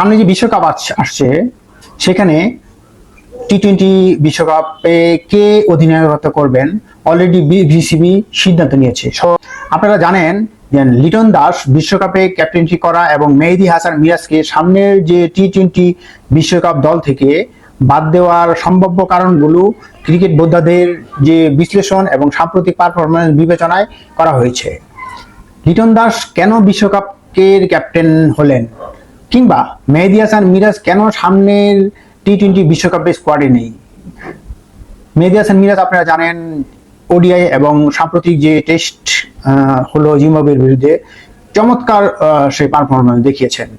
সামনে যে বিশ্বকাপ আসছে সেখানে টি-20 বিশ্বকাপে কে অধিনায়কত্ব করবেন অলরেডি বিসিবি সিদ্ধান্ত নিয়েছে। আপনারা জানেন যে লিটন দাস বিশ্বকাপে ক্যাপ্টেন্সি করা এবং মেহেদী হাসান মিরাজকে সামনের যে টি-20 বিশ্বকাপ দল থেকে বাদ দেওয়ার সম্ভাব্য কারণগুলো ক্রিকেট বোদ্ধাদের যে বিশ্লেষণ এবং সাম্প্রতিক পারফরম্যান্স বিবেচনায় করা হয়েছে। লিটন দাস কেন বিশ্বকাপের ক্যাপ্টেন হলেন, কিংবা মেহেদী হাসান মিরাজ কেন সামনের টি-20 বিশ্বকাপে স্কোয়াডে নেই। মেহেদী হাসান মিরাজ আপনারা জানেন ওডিআই এবং সাম্প্রতিক যে টেস্ট হলো জিম্বাবুয়ের বিরুদ্ধে চমৎকার সে পারফরম্যান্স দেখিয়েছেন।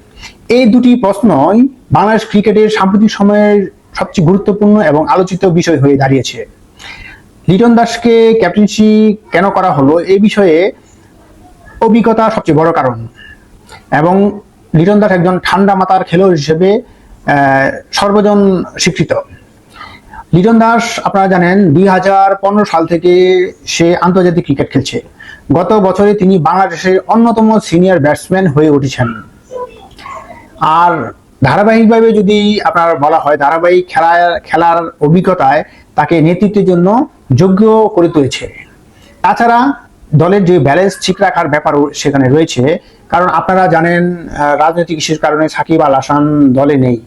এই দুটি প্রশ্নই বাংলাদেশ ক্রিকেটের সাম্প্রতিক সময়ের সবচেয়ে গুরুত্বপূর্ণ এবং আলোচিত বিষয় হয়ে দাঁড়িয়েছে। লিটন দাসকে ক্যাপ্টেন্সি কেন করা হলো এই বিষয়ে অভিজ্ঞতা সবচেয়ে বড় কারণ, এবং লিটন দাস একজন ঠান্ডা মাথার খেলোয়াড় হিসেবে সর্বজন স্বীকৃত। লিটন দাস আপনারা জানেন 2015 সাল থেকে সে আন্তর্জাতিক ক্রিকেট খেলছে। গত বছরে তিনি বাংলাদেশের অন্যতম সিনিয়র ব্যাটসম্যান হয়ে উঠেছেন। আর ধারাবাহিকভাবে যদি আপনার বলা হয়, ধারাবাহিক খেলার অভিজ্ঞতায় তাকে নেতৃত্বের জন্য যোগ্য করে তুলেছে। তাছাড়া দলের যে ব্যালেন্স ঠিক রাখার ব্যাপারও সেখানে রয়েছে, কারণ আপনারা জানেন রাজনৈতিক ইস্যুর কারণে সাকিব আল হাসান দলে নেই,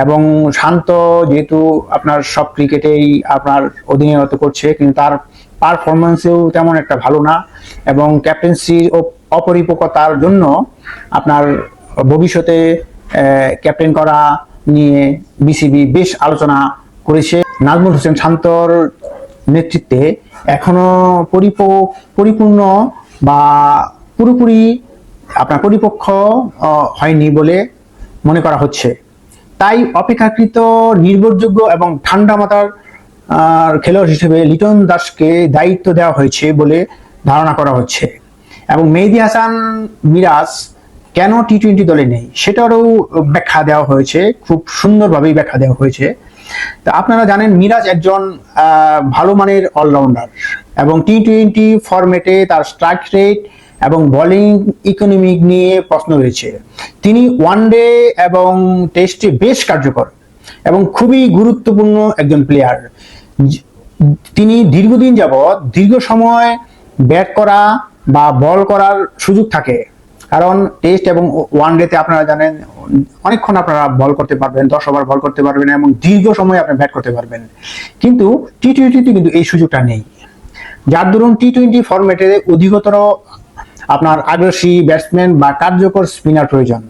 এবং শান্ত যেহেতু আপনার সব ক্রিকেটেই আপনার অধিনায়কত্ব করছে, কিন্তু তার পারফরমেন্সেও তেমন একটা ভালো না, এবং ক্যাপ্টেন্সির অপরিপক্কতার জন্য আপনার ভবিষ্যতে ক্যাপ্টেন করা নিয়ে বিসিবি বেশ আলোচনা করেছে। নাজমুল হোসেন শান্তর নেতৃত্বে এখনো পরিপূর্ণ বা পুরোপুরি আপনার পরিপক্ক হয়নি বলে মনে করা হচ্ছে। তাই অপেক্ষাকৃত নির্ভরযোগ্য এবং ঠান্ডা মাথার খেলোয়াড় হিসেবে লিটন দাসকে দায়িত্ব দেওয়া হয়েছে বলে ধারণা করা হচ্ছে। এবং মেহেদী হাসান মিরাজ কেন টি-20 দলে নেই সেটারও ব্যাখ্যা দেওয়া হয়েছে, খুব সুন্দরভাবেই ব্যাখ্যা দেওয়া হয়েছে। তো আপনারা জানেন মিরাজ একজন ভালো মানের অলরাউন্ডার, এবং টি-20 ফরম্যাটে তার স্ট্রাইক রেট এবং বোলিং ইকোনমিক নিয়ে প্রশ্ন রয়েছে। তিনি ওয়ানডে এবং টেস্টে বেশ কার্যকর এবং খুবই গুরুত্বপূর্ণ একজন প্লেয়ার। তিনি দীর্ঘদিন যাবৎ দীর্ঘ সময় ব্যাট করা বা বল করার সুযোগ থাকে, কারণ টেস্ট এবং ওয়ানডেতে আপনারা জানেন অনেকক্ষণ আপনারা বল করতে পারবেন, 10 ওভার বল করতে পারবেন এবং দীর্ঘ সময় আপনি ব্যাট করতে পারবেন। কিন্তু টি-20তে কিন্তু এই সুযোগটা নেই, যার দরুন টি-20 ফরম্যাটে অধিকতর আপনার আগ্রাসী ব্যাটসম্যান বা কার্যকর স্পিনার প্রয়োজন।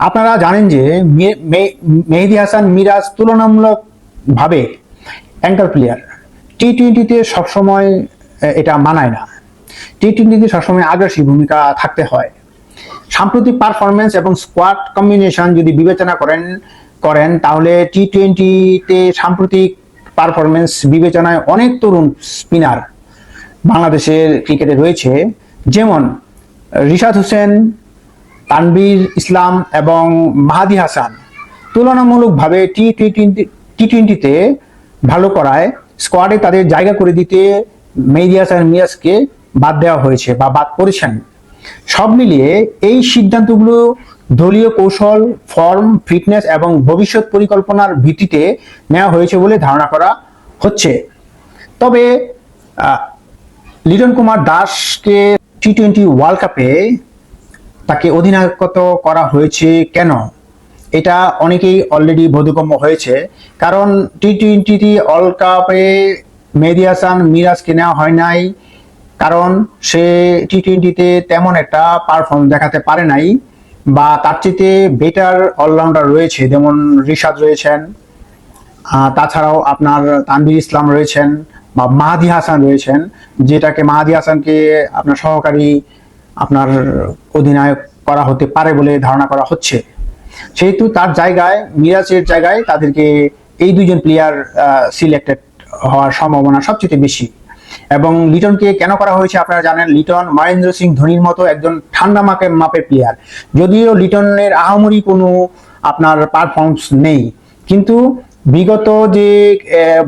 আপনারা জানেন যে মেহেদী হাসান মিরাজ তুলনামূলকভাবে অ্যাঙ্কার প্লেয়ার। টি-20তে সবসময় এটা মানায় না, টি-20তে সবসময় আগ্রাসী ভূমিকা থাকতে হয়। সাম্প্রতিক পারফরমেন্স এবং স্কোয়াড কম্বিনেশন যদি বিবেচনা করেন তাহলে টি-20তে সাম্প্রতিক পারফরমেন্স বিবেচনায় অনেক তরুণ স্পিনার বাংলাদেশের ক্রিকেটে রয়েছে, যেমন রিশাদ হোসেন, তানভীর ইসলাম এবং মাহাদী হাসান। তুলনামূলকভাবে টি-20তে ভালো করায় স্কোয়াডে তাদের জায়গা করে দিতে মেহেদী হাসান মিরাজকে বাদ দেওয়া হয়েছে বা বাদ করেছেন। সব মিলিয়ে এই সিদ্ধান্তগুলো দলীয় কৌশল, ফর্ম, ফিটনেস এবং ভবিষ্যৎ পরিকল্পনার ভিত্তিতে নেওয়া হয়েছে বলে ধারণা করা হচ্ছে। তবে লিটন কুমার দাসকে টি-20 ওয়ার্ল্ড কাপে তাকে অধিনায়কত্ব করা হয়েছে কেন, এটা অনেকেই অলরেডি বোধগম্য হয়েছে। কারণ টি-20 ওয়ার্ল্ড কাপে মেহেদী হাসান মিরাজকে নেওয়া হয় নাই, কারণ সে টি-20তে তেমন একটা পারফর্ম দেখাতে পারে নাই, বা তার চেয়ে বেটার অলরাউন্ডার রয়েছে, যেমন রিশাদ রয়েছেন, তাছাড়াও আপনার তানভীর ইসলাম রয়েছেন বা মাহাদী হাসান রয়েছেন, যেটাকে মাহাদী হাসানকে আপনার সহকারী আপনার অধিনায়ক করা হতে পারে বলে ধারণা করা হচ্ছে। সেহেতু তার জায়গায়, মিরাজের জায়গায় তাদেরকে এই দুইজন প্লেয়ার সিলেক্টেড হওয়ার সম্ভাবনা সবচেয়ে বেশি। এবং লিটনকে কেন করা হয়েছে আপনারা জানেন, লিটন মহেন্দ্র সিং ধোনির মতো একজন ঠান্ডা মাপের প্লেয়ার। যদিও লিটনের আহামরি কোনো আপনার পারফরমেন্স নেই, কিন্তু বিগত যে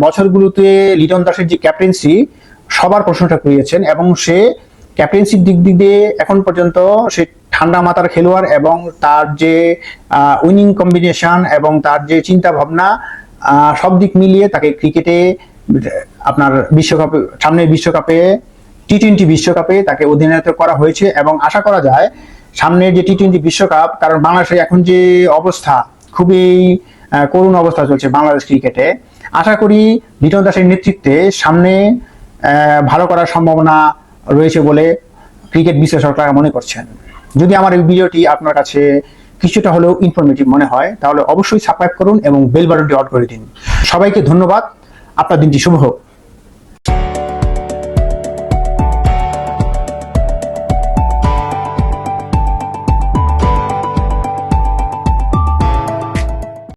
বছরগুলোতে লিটন দাসের যে ক্যাপ্টেন্সি সবার প্রশংসা করিয়েছেন, এবং সে ক্যাপ্টেন্সির দিক দিয়ে এখন পর্যন্ত সে ঠান্ডা মাথার খেলোয়াড়, এবং তার যে উইনিং কম্বিনেশন এবং তার যে চিন্তা ভাবনা, সব দিক মিলিয়ে তাকে ক্রিকেটে আপনার বিশ্বকাপে, সামনের বিশ্বকাপে, টি-20 বিশ্বকাপে তাকে অধিনায়িত্ব করা হয়েছে। এবং আশা করা যায় সামনে যে টি-20 বিশ্বকাপ, কারণ বাংলাদেশের এখন যে অবস্থা, খুবই করুণ অবস্থা চলছে বাংলাদেশ ক্রিকেটে, আশা করি লিটন দাসের নেতৃত্বে সামনে ভালো করার সম্ভাবনা রয়েছে বলে ক্রিকেট বিশ্লেষকরা মনে করছেন। যদি আমার এই ভিডিওটি আপনার কাছে কিছুটা হলেও ইনফরমেটিভ মনে হয়, তাহলে অবশ্যই সাবস্ক্রাইব করুন এবং বেল বাটনটি অন করে দিন। সবাইকে ধন্যবাদ। আপনার দিনটি শুভ হোক।